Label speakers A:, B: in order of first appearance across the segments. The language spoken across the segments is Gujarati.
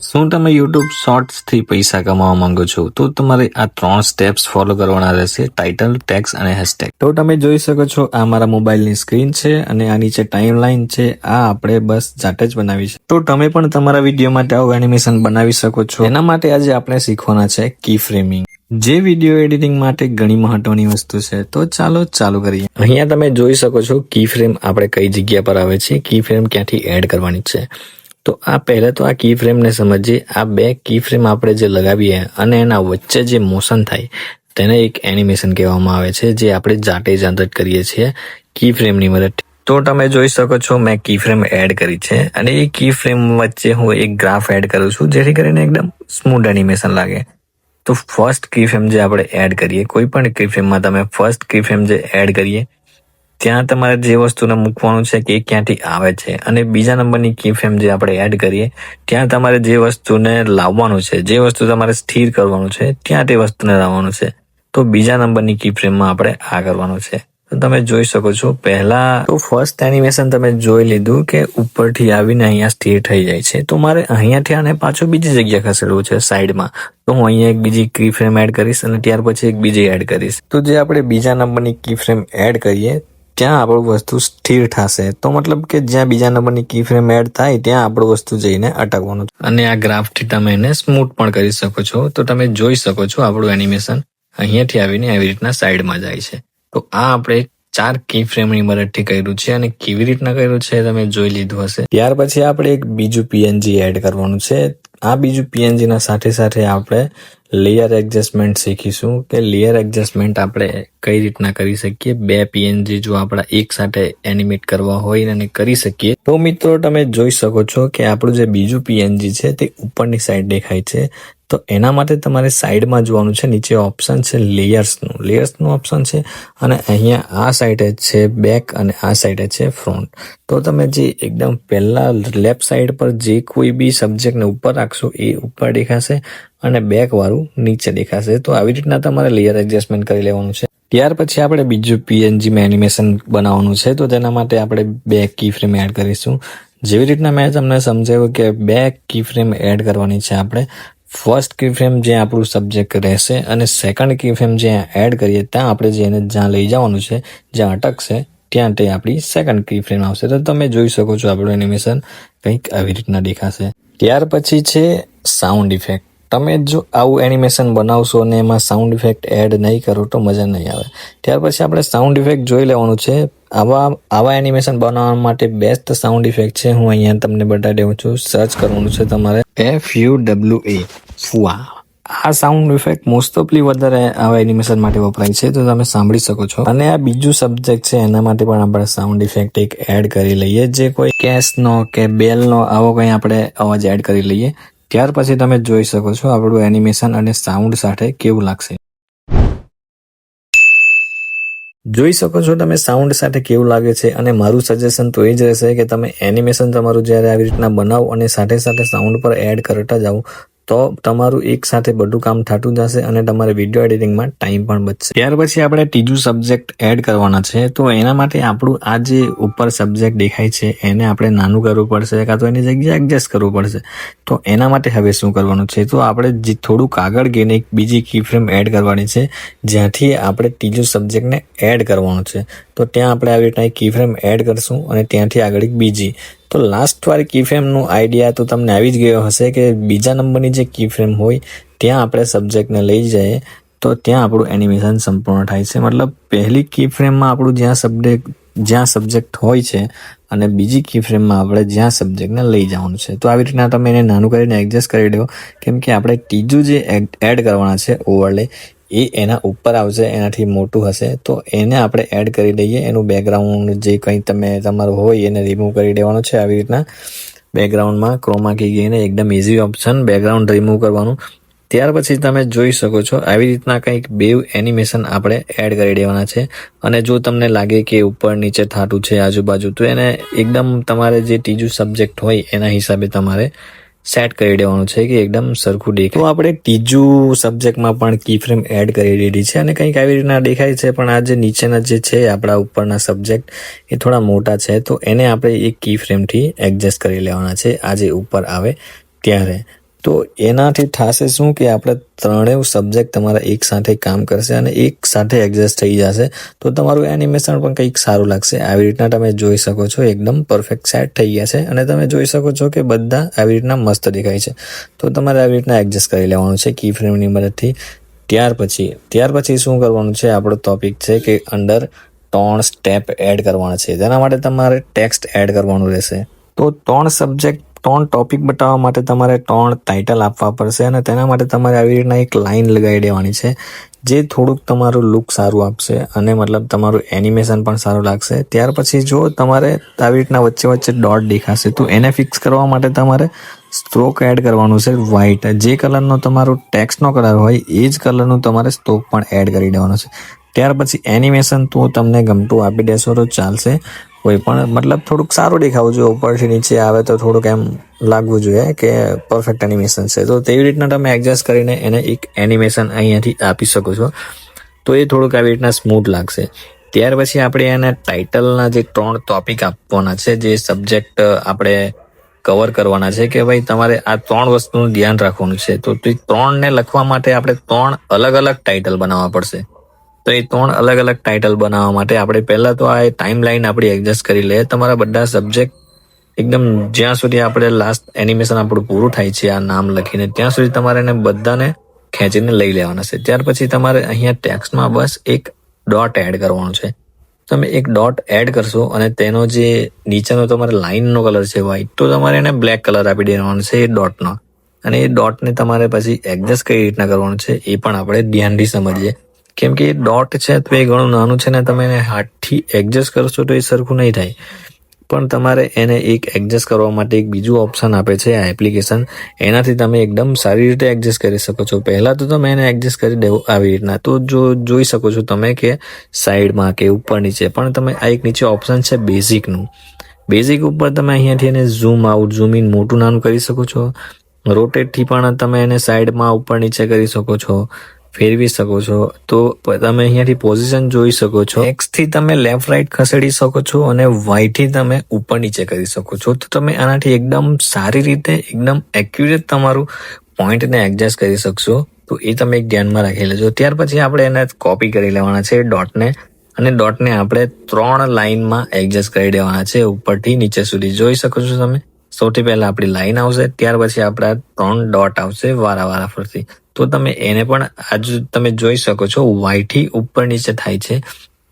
A: શું તમે YouTube શોર્ટ્સથી પૈસા કમાવા માંગો છો? તો તમારે આ 3 સ્ટેપ્સ ફોલો કરવાના રહેશે: ટાઇટલ, ટેક્સ અને હેશટેગ. તો તમે જોઈ શકો છો આ મારા મોબાઈલની સ્ક્રીન છે અને આ નીચે ટાઈમલાઈન છે. આ આપણે બસ જાતે જ બનાવી છે. તો તમે પણ તમારા વિડીયો માટે આવું એનિમેશન બનાવી શકો છો. એના માટે આજે આપણે શીખવાના છે કી ફ્રેમિંગ, જે વિડીયો એડિટિંગ માટે ઘણી મહત્વની વસ્તુ છે. તો ચાલુ કરીએ. અહીંયા તમે જોઈ શકો છો કી ફ્રેમ આપણે કઈ જગ્યા પર આવે છે, કી ફ્રેમ ક્યાંથી એડ કરવાની છે. તો આ પહેલા તો આ કી ફ્રેમને સમજીએ. આ બે કી ફ્રેમ આપણે જે લગાવીએ અને એના વચ્ચે જે મોશન થાય તેને એક એનિમેશન કહેવામાં આવે છે, જે આપણે જાતે જ કરીએ છીએ કી ફ્રેમની મદદથી. તો તમે જોઈ શકો છો મેં કી ફ્રેમ એડ કરી છે અને એ કી ફ્રેમ વચ્ચે હું એક ગ્રાફ એડ કરું છું, જેથી કરીને એકદમ સ્મૂથ એનિમેશન લાગે. તો ફર્સ્ટ કી ફ્રેમ જે આપણે એડ કરીએ, કોઈ પણ કી ફ્રેમમાં તમે ફર્સ્ટ કી ફ્રેમ જે એડ કરીએ ત્યાં તમારે જે વસ્તુને મૂકવાનું છે કે એ ક્યાંથી આવે છે, અને બીજા નંબરની કી ફ્રેમ જે આપણે એડ કરીએ ત્યાં તમારે જે વસ્તુને લાવવાનું છે, જે વસ્તુ તમારે સ્થિર કરવાનું છે ત્યાં તે વસ્તુને લાવવાનું છે. તો બીજા નંબરની કી ફ્રેમમાં આપણે આ કરવાનું છે. તો તમે જોઈ શકો છો પહેલા તો ફર્સ્ટ એનિમેશન તમે જોઈ લીધું કે ઉપરથી આવીને અહીંયા સ્થિર થઈ જાય છે. તો મારે અહીંયાથી આને પાછું બીજી જગ્યા ખસેડવું છે સાઈડમાં. તો હું અહીંયા એક બીજી કી ફ્રેમ એડ કરીશ અને ત્યાર પછી એક બીજી એડ કરીશ. તો જે આપણે બીજા નંબરની કી ફ્રેમ એડ કરીએ ત્યાં આપણું વસ્તુ સ્થિર થશે. તો મતલબ કે જ્યાં બીજા નંબરની કી ફ્રેમ એડ થાય ત્યાં આપણું વસ્તુ જઈને અટકવાનું. અને આ ગ્રાફથી તમે એને સ્મૂથ પણ કરી શકો છો. તો તમે જોઈ શકો છો આપણું એનિમેશન અહીંયાથી આવીને આવી રીતના સાઈડમાં જાય છે. તો આ આપણે 4 કી ફ્રેમની મદદથી કર્યું છે અને કેવી રીતના કર્યું છે તમે જોઈ લીધું હશે. ત્યાર પછી આપણે એક બીજું પીએનજી એડ કરવાનું છે. આ બીજું પીએનજી ના સાથે સાથે આપણે લેયર એડજસ્ટમેન્ટ શીખીશું કે લેયર એડજસ્ટમેન્ટ આપણે કઈ રીતના કરી શકીએ. 2 પીએનજી જો આપણા એક સાથે એનિમેટ કરવા હોય અને કરી શકીએ. તો મિત્રો તમે જોઈ શકો છો કે આપણું જે બીજું પીએનજી છે તે ઉપરની સાઈડ દેખાય છે. તો એના માટે તમારે સાઈડમાં જોવાનું છે. નીચે ઓપ્શન છે લેયર્સનું ઓપ્શન છે અને અહીંયા આ સાઈડે છે બેક અને આ સાઈડે છે ફ્રન્ટ. તો તમે જે એકદમ પહેલા લેફ્ટ સાઈડ પર જે કોઈ બી સબ્જેક્ટને ઉપર રાખશો એ ઉપર દેખાશે અને બેક વાળું નીચે દેખાશે. તો આવી રીતના તમારે લેયર એડજસ્ટમેન્ટ કરી લેવાનું છે. ત્યાર પછી આપણે બીજું પીએનજી માં એનિમેશન બનાવવાનું છે. તો તેના માટે આપણે 2 કી ફ્રેમ એડ કરીશું. જેવી રીતના મેં તમને સમજાવ્યું કે 2 કી ફ્રેમ એડ કરવાની છે આપણે. ફર્સ્ટ કી ફ્રેમ જ્યાં આપણું સબ્જેક્ટ રહેશે અને સેકન્ડ કી ફ્રેમ જ્યાં એડ કરીએ ત્યાં આપણે જેને જ્યાં લઈ જવાનું છે, જ્યાં અટકશે ત્યાં તે આપણી સેકન્ડ કી ફ્રેમ આવશે. તો તમે જોઈ શકો છો આપણું એનિમેશન કંઈક આવી રીતના દેખાશે. ત્યાર પછી છે સાઉન્ડ ઇફેક્ટ. તમે જો આવું એનિમેશન બનાવશો અને એમાં સાઉન્ડ ઇફેક્ટ એડ નહીં કરો તો મજા નહીં આવે. ત્યાર પછી આપણે સાઉન્ડ ઇફેક્ટ જોઈ લેવાનું છે. આવા એનિમેશન બનાવવા માટે બેસ્ટ સાઉન્ડ ઇફેક્ટ છે, હું અહીંયા તમને બતાવી દઉં છું. સર્ચ કરવાનું છે તમારે FUWA, ફુઆ. આ સાઉન્ડ ઇફેક્ટ મોસ્ટ ઓફલી વધારે આવા એનિમેશન માટે વપરાય છે, તો તમે સાંભળી શકો છો. અને આ બીજું સબ્જેક્ટ છે એના માટે પણ આપણે સાઉન્ડ ઇફેક્ટ એક એડ કરી લઈએ, જે કોઈ કેસનો કે બેલનો આવો કંઈ આપણે અવાજ એડ કરી લઈએ. ત્યાર પછી તમે જોઈ શકો છો આપણું એનિમેશન અને સાઉન્ડ સાથે કેવું લાગશે. જોઈ શકો છો તમે સાઉન્ડ સાથે કેવું લાગે છે. અને મારું સજેશન તો એ જ રહેશે કે તમે એનિમેશન તમારું જ્યારે આવી રીતના બનાવો અને સાથે સાથે સાઉન્ડ પર એડ કરતા જાઓ તો તમારું એક સાથે બધું કામ થતું જશે અને તમારે વિડીયો એડિટિંગમાં ટાઈમ પણ બચશે. ત્યાર પછી આપણે ત્રીજું સબ્જેક્ટ એડ કરવાના છે. તો એના માટે આપણું આ જે ઉપર સબ્જેક્ટ દેખાય છે એને આપણે નાનું કરવું પડશે કાં તો એની જગ્યાએ એડજસ્ટ કરવું પડશે. તો એના માટે હવે શું કરવાનું છે, તો આપણે થોડુંક આગળ ગઈને એક બીજી કી ફ્રેમ એડ કરવાની છે, જ્યાંથી આપણે ત્રીજું સબ્જેક્ટને એડ કરવાનું છે. તો ત્યાં આપણે આવી રીતના એક કી ફ્રેમ એડ કરશું અને ત્યાંથી આગળ એક બીજી. તો લાસ્ટ વાળી કી ફ્રેમનું આઈડિયા તો તમને આવી જ ગયો હશે કે બીજા નંબરની જે કી ફ્રેમ હોય ત્યાં આપણે સબ્જેક્ટને લઈ જઈએ તો ત્યાં આપણું એનિમેશન સંપૂર્ણ થાય છે. મતલબ પહેલી કી ફ્રેમમાં આપણું જ્યાં સબ્જેક્ટ હોય છે અને બીજી કી ફ્રેમમાં આપણે જ્યાં સબ્જેક્ટને લઈ જવાનું છે. તો આવી રીતના તમે એને નાનું કરીને એડજસ્ટ કરી દો, કેમ કે આપણે ત્રીજું જે એડ કરવાના છે ઓવરલે એ એના ઉપર આવશે, એનાથી મોટું હશે. તો એને આપણે એડ કરી દઈએ. એનું બેકગ્રાઉન્ડ જે કંઈ તમારું હોય એને રિમૂવ કરી દેવાનું છે. આવી રીતના બેકગ્રાઉન્ડમાં ક્રોમા કી ગઈને એકદમ ઇઝી ઓપ્શન બેકગ્રાઉન્ડ રિમૂવ કરવાનું. ત્યાર પછી તમે જોઈ શકો છો આવી રીતના કંઈક 2 એનિમેશન આપણે એડ કરી દેવાના છે. અને જો તમને લાગે કે ઉપર નીચે થતું છે આજુબાજુ, તો એને એકદમ તમારે જે ત્રીજું સબ્જેક્ટ હોય એના હિસાબે તમારે સેટ કરી દેવાનું છે કે એકદમ સરખું દેખાય. તો આપણે ત્રીજું સબ્જેક્ટમાં પણ કી ફ્રેમ એડ કરી દીધી છે અને કંઈક આવી રીતના દેખાય છે. પણ આ જે નીચેના જે છે આપણા ઉપરના સબ્જેક્ટ એ થોડા મોટા છે, તો એને આપણે એક કી ફ્રેમથી એડજસ્ટ કરી લેવાના છે આ જે ઉપર આવે ત્યારે. તો એનાથી થશે શું કે આપણે ત્રણેય સબ્જેક્ટ તમારા એક સાથે કામ કરશે અને એક સાથે એડજસ્ટ થઈ જશે, તો તમારું એનિમેશન પણ કંઈક સારું લાગશે. આવી રીતના તમે જોઈ શકો છો એકદમ પરફેક્ટ સેટ થઈ ગયા છે અને તમે જોઈ શકો છો કે બધા આવી રીતના મસ્ત દેખાય છે. તો તમારે આવી રીતના એડજસ્ટ કરી લેવાનું છે કી ફ્રેમની મદદથી. ત્યાર પછી શું કરવાનું છે, આપણો ટોપિક છે કે અંદર 3 સ્ટેપ એડ કરવાના છે. તેના માટે તમારે ટેક્સ્ટ એડ કરવાનું રહેશે. તો 3 સબ્જેક્ટ 3 ટોપિક બતાવવા માટે તમારે 3 ટાઇટલ આપવા પડશે અને તેના માટે તમારે આવી રીતના એક લાઇન લગાવી દેવાની છે, જે થોડુંક તમારું લુક સારું આપશે અને મતલબ તમારું એનિમેશન પણ સારું લાગશે. ત્યાર પછી જો તમારે આવી રીતના વચ્ચે ડોટ દેખાશે તો એને ફિક્સ કરવા માટે તમારે સ્ટ્રોક એડ કરવાનું છે વ્હાઇટ. જે કલરનો તમારું ટેક્સ્ટનો કલર હોય એ જ કલરનું તમારે સ્ટ્રોક પણ એડ કરી દેવાનો છે. ત્યાર પછી એનિમેશન તો તમને ગમતું આપી દેશો તો ચાલશે, કોઈ પણ મતલબ થોડુંક સારું દેખાવું જોઈએ. ઉપરથી નીચે આવે તો થોડુંક એમ લાગવું જોઈએ કે પરફેક્ટ એનિમેશન છે. તો તેવી રીતના તમે એડજસ્ટ કરીને એને એક એનિમેશન અહીંયાથી આપી શકો છો, તો એ થોડુંક આવી રીતના સ્મૂથ લાગશે. ત્યાર પછી આપણે એને ટાઇટલના જે 3 ટોપિક આપવાના છે, જે સબ્જેક્ટ આપણે કવર કરવાના છે કે ભાઈ તમારે આ 3 વસ્તુનું ધ્યાન રાખવાનું છે. તો તે 3ને લખવા માટે આપણે 3 અલગ અલગ ટાઇટલ બનાવવા પડશે. તો એ 3 અલગ અલગ ટાઇટલ બનાવવા માટે આપણે પહેલા તો આ ટાઈમ લાઈન આપણી એડજસ્ટ કરી લઈએ. તમારા બધા સબ્જેક્ટ એકદમ જ્યાં સુધી આપણે લાસ્ટ એનિમેશન આપણું પૂરું થાય છે આ નામ લખીને, ત્યાં સુધી તમારે એને બધાને ખેંચીને લઈ લેવાના છે. ત્યાર પછી તમારે અહીંયા ટેક્સ્ટમાં બસ એક ડોટ એડ કરવાનો છે. તમે એક ડોટ એડ કરશો અને તેનો જે નીચેનો તમારે લાઇનનો કલર છે વ્હાઇટ, તો તમારે એને બ્લેક કલર આપી દેવાનો છે એ ડોટનો. અને એ ડોટને તમારે પછી એડજસ્ટ કઈ રીતના કરવાનું છે એ પણ આપણે ધ્યાનથી સમજીએ. કેમ કે ડોટ છે તો એ ઘણું નાનું છે ને તમે એને હાથથી એડજસ્ટ કરશો તો એ સરખું નહીં થાય. પણ તમારે એને એક એડજસ્ટ કરવા માટે એક બીજું ઓપ્શન આપે છે આ એપ્લિકેશન, એનાથી તમે એકદમ સારી રીતે એડજસ્ટ કરી શકો છો. પહેલાં તો તમે એને એડજસ્ટ કરી દેવો આવી રીતના, તો જોઈ શકો છો તમે કે સાઈડમાં કે ઉપર નીચે. પણ તમે આ એક નીચે ઓપ્શન છે બેઝિકનું, બેઝિક ઉપર તમે અહીંયાથી એને ઝૂમ આઉટ ઝૂમ ઇન મોટું નાનું કરી શકો છો. રોટેટથી પણ તમે એને સાઈડમાં ઉપર નીચે કરી શકો છો, ફેરવી શકો છો. તો તમે અહીંયાથી પોઝિશન જોઈ શકો છો. એક્સથી તમે લેફ્ટ રાઈટ ખસેડી શકો છો અને વાયથી તમે ઉપર નીચે કરી શકો છો. તો તમે આનાથી એકદમ સારી રીતે એકદમ એક્યુરેટ તમારું પોઈન્ટને એડજસ્ટ કરી શકશો. તો એ તમે એક ધ્યાનમાં રાખી લેજો. ત્યાર પછી આપણે એને કોપી કરી લેવાના છે ડોટને, અને ડોટને આપણે 3 લાઇનમાં એડજસ્ટ કરી દેવાના છે ઉપરથી નીચે સુધી. જોઈ શકો છો તમે, સૌથી પહેલા આપણી લાઇન આવશે, ત્યાર પછી આપણા 3 ડોટ આવશે વારા ફરતી. તો તમે એને પણ આજ તમે જોઈ શકો છો વાયથી ઉપર નીચે થાય છે.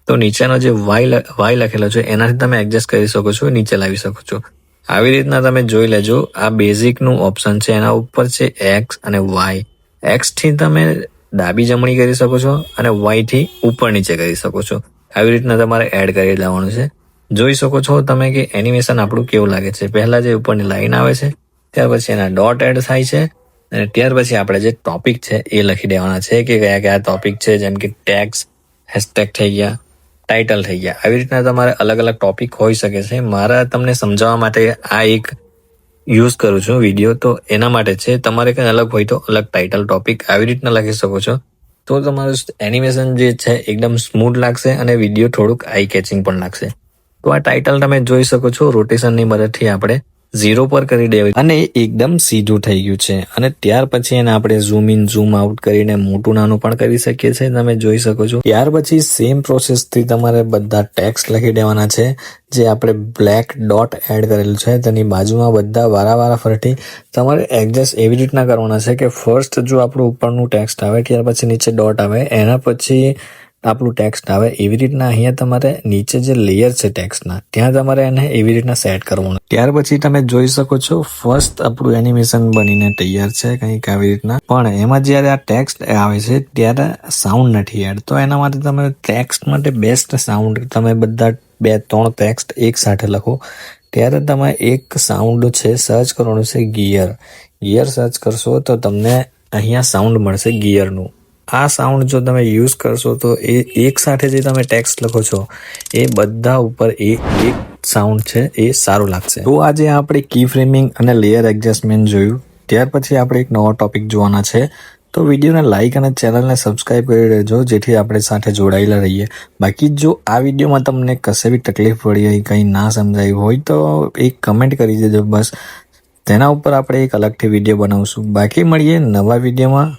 A: તો નીચેનો જે વાય લખેલો છે એનાથી તમે એડજસ્ટ કરી શકો છો, નીચે લાવી શકો છો. આવી રીતના તમે જોઈ લેજો. આ બેઝિકનું ઓપ્શન છે, એના ઉપર છે એક્સ અને વાય. એક્સથી તમે ડાબી જમણી કરી શકો છો અને વાયથી ઉપર નીચે કરી શકો છો. આવી રીતના તમારે એડ કરી લેવાનું છે. જોઈ શકો છો તમે કે એનિમેશન આપણું કેવું લાગે છે. પહેલા જે ઉપરની લાઈન આવે છે, ત્યાર પછી એના ડોટ એડ થાય છે અને ત્યાર પછી આપણે જે ટોપિક છે એ લખી દેવાના છે કે કયા ટોપિક છે, જેમ કે ટેક્સ, હેશટેગ થઈ ગયા, ટાઇટલ થઈ ગયા. આવી રીતના તમારે અલગ અલગ ટોપિક હોઈ શકે છે. મારા તમને સમજાવવા માટે આ એક યુઝ કરું છું વિડીયો, તો એના માટે છે. તમારે કંઈ અલગ હોય તો અલગ ટાઇટલ ટોપિક આવી રીતના લખી શકો છો. તો તમારું એનિમેશન જે છે એકદમ સ્મૂથ લાગશે અને વિડીયો થોડુંક આઈ કેચિંગ પણ લાગશે. તો આ ટાઇટલ તમે જોઈ શકો છો રોટેશનની મદદથી આપણે 0 પર કરી દેવું અને એકદમ સીધું થઈ ગયું છે. અને ત્યાર પછી એને આપણે ઝૂમ ઇન ઝૂમ આઉટ કરીને મોટું નાનું પણ કરી શકીએ છીએ, તમે જોઈ શકો છો. ત્યાર પછી સેમ પ્રોસેસથી તમારે બધા ટેક્સ્ટ લખી દેવાના છે, જે આપણે બ્લેક ડોટ એડ કરેલું છે તેની બાજુમાં બધા વારા ફરતી તમારે એડજસ્ટ એવી રીતના કરવાના છે કે ફર્સ્ટ જો આપણું ઉપરનું ટેક્સ્ટ આવે, ત્યાર પછી નીચે ડોટ આવે, એના પછી આપણું ટેક્સ્ટ આવે. એવી રીતના અહીંયા તમારે નીચે જે લેયર છે ટેક્સ્ટના, ત્યાં તમારે એને એવી રીતના સેટ કરવાનું. ત્યાર પછી તમે જોઈ શકો છો ફર્સ્ટ આપણું એનિમેશન બનીને તૈયાર છે કંઈક આવી રીતના. પણ એમાં જ્યારે આ ટેક્સ્ટ આવે છે ત્યારે સાઉન્ડ નથી એડ. તો એના માટે તમે ટેક્સ્ટ માટે બેસ્ટ સાઉન્ડ તમે બધા 2-3 ટેક્સ્ટ એક સાથે લખો, ત્યારે તમે એક સાઉન્ડ છે સર્ચ કરવાનું છે ગિયર સર્ચ કરશો તો તમને અહીંયા સાઉન્ડ મળશે ગિયરનું. આ સાઉન્ડ જો તમે યુઝ કરશો તો એ એક સાથે જે તમે ટેક્સ્ટ લખો છો એ બધા ઉપર એક સાઉન્ડ છે એ સારું લાગશે. તો આજે આપણે કી ફ્રેમિંગ અને લેયર એડજસ્ટમેન્ટ જોયું. ત્યાર પછી આપણે એક નવો ટોપિક જોવાના છે. તો વિડીયોને લાઇક અને ચેનલને સબસ્ક્રાઈબ કરી દેજો, જેથી આપણે સાથે જોડાયેલા રહીએ. બાકી જો આ વિડીયોમાં તમને કશે બી તકલીફ પડી હોય, કંઈ ના સમજાયું હોય તો એક કમેન્ટ કરી દેજો બસ. તેના ઉપર આપણે એક અલગથી વિડીયો બનાવશું. બાકી મળીએ નવા વિડીયોમાં.